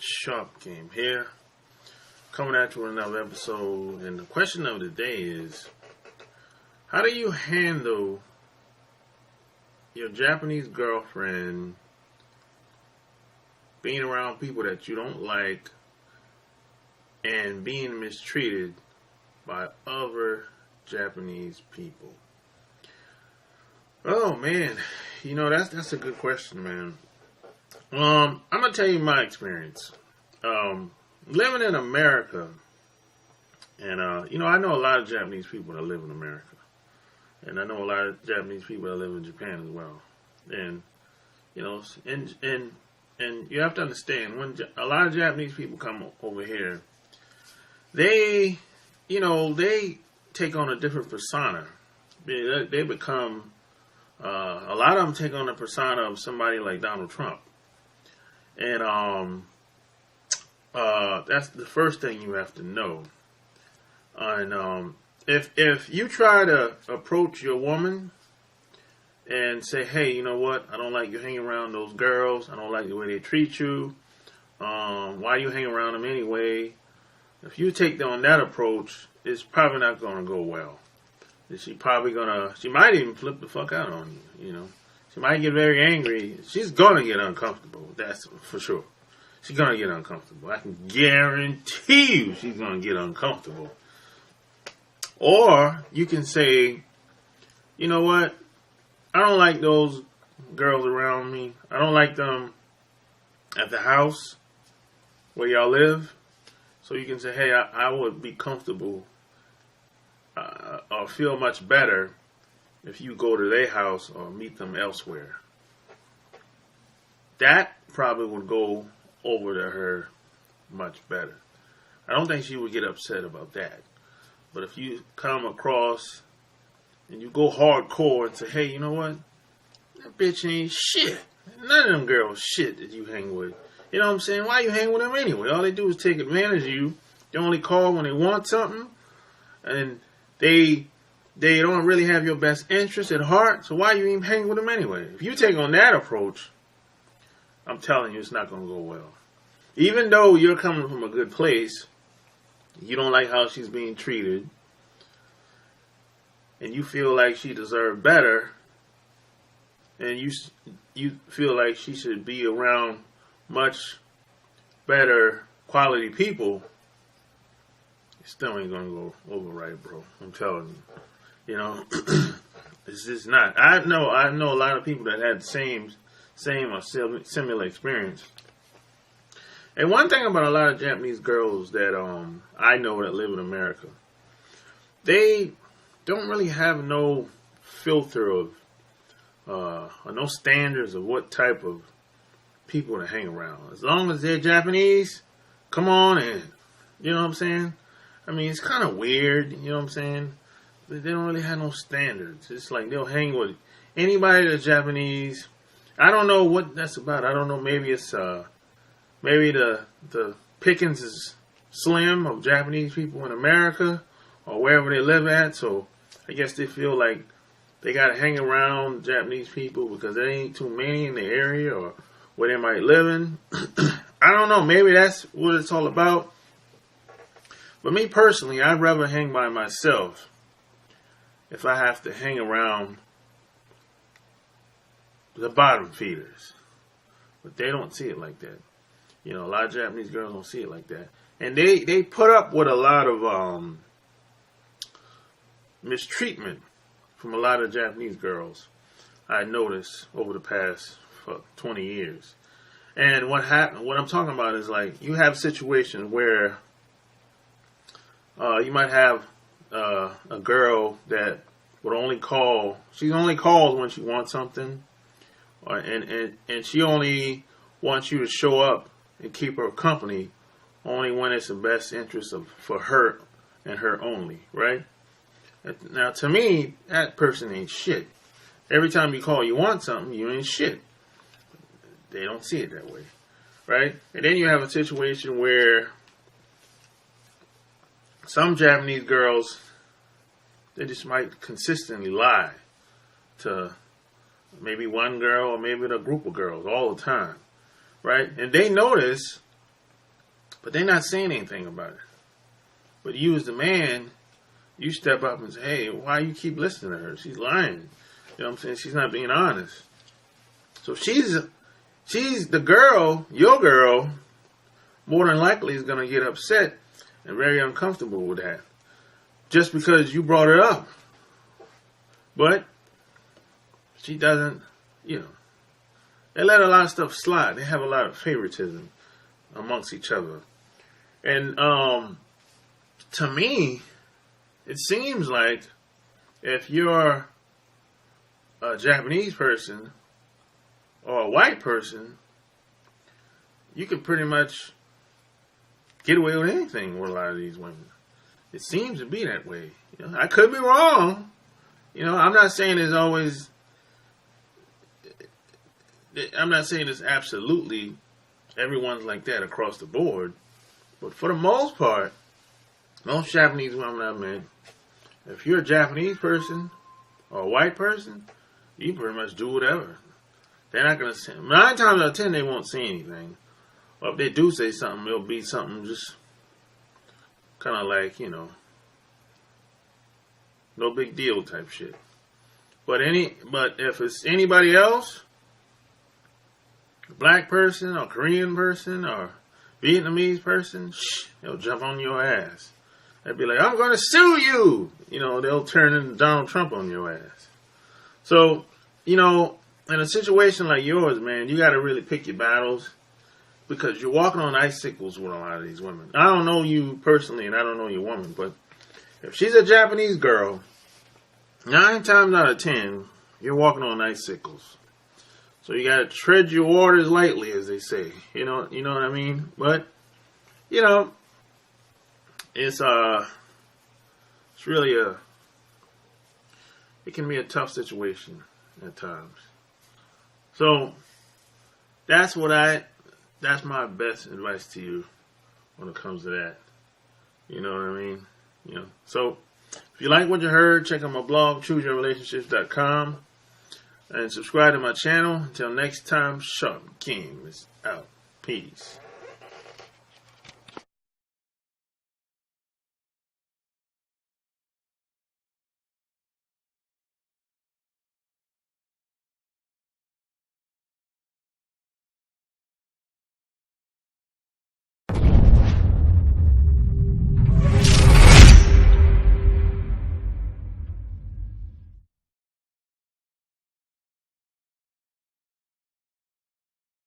Sharp Game here, coming at you with another episode. And the question of the day is, how do you handle your Japanese girlfriend being around people that you don't like and being mistreated by other Japanese people? Oh man, that's a good question, man. I'm gonna tell you my experience. Living in America, and I know a lot of Japanese people that live in America, and I know a lot of Japanese people that live in Japan as well. And and you have to understand, when a lot of Japanese people come over here, they take on a different persona. They become a lot of them take on the persona of somebody like Donald Trump. And that's the first thing you have to know. And if you try to approach your woman and say, hey, you know what? I don't like you hanging around those girls. I don't like the way they treat you. Why you hang around them anyway? If you take on that approach, it's probably not going to go well. She might even flip the fuck out on you, She might get very angry. She's going to get uncomfortable. That's for sure. She's going to get uncomfortable. I can guarantee you she's going to get uncomfortable. Or you can say, you know what? I don't like those girls around me. I don't like them at the house where y'all live. So you can say, hey, I would be comfortable or feel much better if you go to their house or meet them elsewhere. That probably would go over to her much better. I don't think she would get upset about that. But if you come across and you go hardcore and say, hey, you know what? That bitch ain't shit. None of them girls shit that you hang with. You know what I'm saying? Why you hang with them anyway? All they do is take advantage of you. They only call when they want something. And they don't really have your best interest at heart. So why you even hang with them anyway? If you take on that approach, I'm telling you, it's not going to go well. Even though you're coming from a good place, you don't like how she's being treated, and you feel like she deserved better, and you feel like she should be around much better quality people, it still ain't going to go over right, bro. I'm telling you. It's just not. I know a lot of people that had the same or similar experience. And one thing about a lot of Japanese girls that I know that live in America, they don't really have no filter of or no standards of what type of people to hang around. As long as they're Japanese, come on in. You know what I'm saying? I mean, it's kind of weird. You know what I'm saying? They don't really have no standards. It's like they'll hang with anybody that's Japanese. I don't know what that's about. I don't know. Maybe it's maybe the pickings is slim of Japanese people in America or wherever they live at. So I guess they feel like they got to hang around Japanese people because there ain't too many in the area or where they might live in. I don't know. Maybe that's what it's all about. But me personally, I'd rather hang by myself if I have to hang around the bottom feeders. But they don't see it like that. A lot of Japanese girls don't see it like that. And they put up with a lot of mistreatment from a lot of Japanese girls. I noticed over the past 20 years. And what I'm talking about is like you have situations where you might have a girl that would only call. She only calls when she wants something, and she only wants you to show up and keep her company only when it's the best interest for her and her only, right? Now, to me, that person ain't shit. Every time you call, you want something, you ain't shit. They don't see it that way, right? And then you have a situation where some Japanese girls, they just might consistently lie to maybe one girl or maybe a group of girls all the time, right? And they notice but they're not saying anything about it. But you as the man, you step up and say, hey, why you keep listening to her? She's lying. You know what I'm saying? She's not being honest. So she's the girl, your girl, more than likely is going to get upset and very uncomfortable with that. Just because you brought it up. But she doesn't, they let a lot of stuff slide. They have a lot of favoritism amongst each other. And to me, it seems like if you're a Japanese person or a white person, you can pretty much get away with anything with a lot of these women. It seems to be that way. I could be wrong. I'm not saying it's always... I'm not saying it's absolutely everyone's like that across the board. But for the most part, most Japanese women I've met, if you're a Japanese person or a white person, you pretty much do whatever. They're not going to say... 9 times out of 10, they won't say anything. Or if they do say something, it'll be something just kind of like, no big deal type shit. But if it's anybody else, a black person or Korean person or Vietnamese person, they'll jump on your ass. They'll be like, I'm going to sue you. They'll turn into Donald Trump on your ass. So, in a situation like yours, man, you got to really pick your battles because you're walking on icicles with a lot of these women. I don't know you personally and I don't know your woman, but if she's a Japanese girl, 9 times out of 10, you're walking on icicles. So you gotta tread your waters lightly, as they say. You know what I mean? But, it's really it can be a tough situation at times. So, that's my best advice to you when it comes to that. You know what I mean? So, if you like what you heard, check out my blog, chooseyourrelationships.com, and subscribe to my channel. Until next time, Sharp King is out. Peace.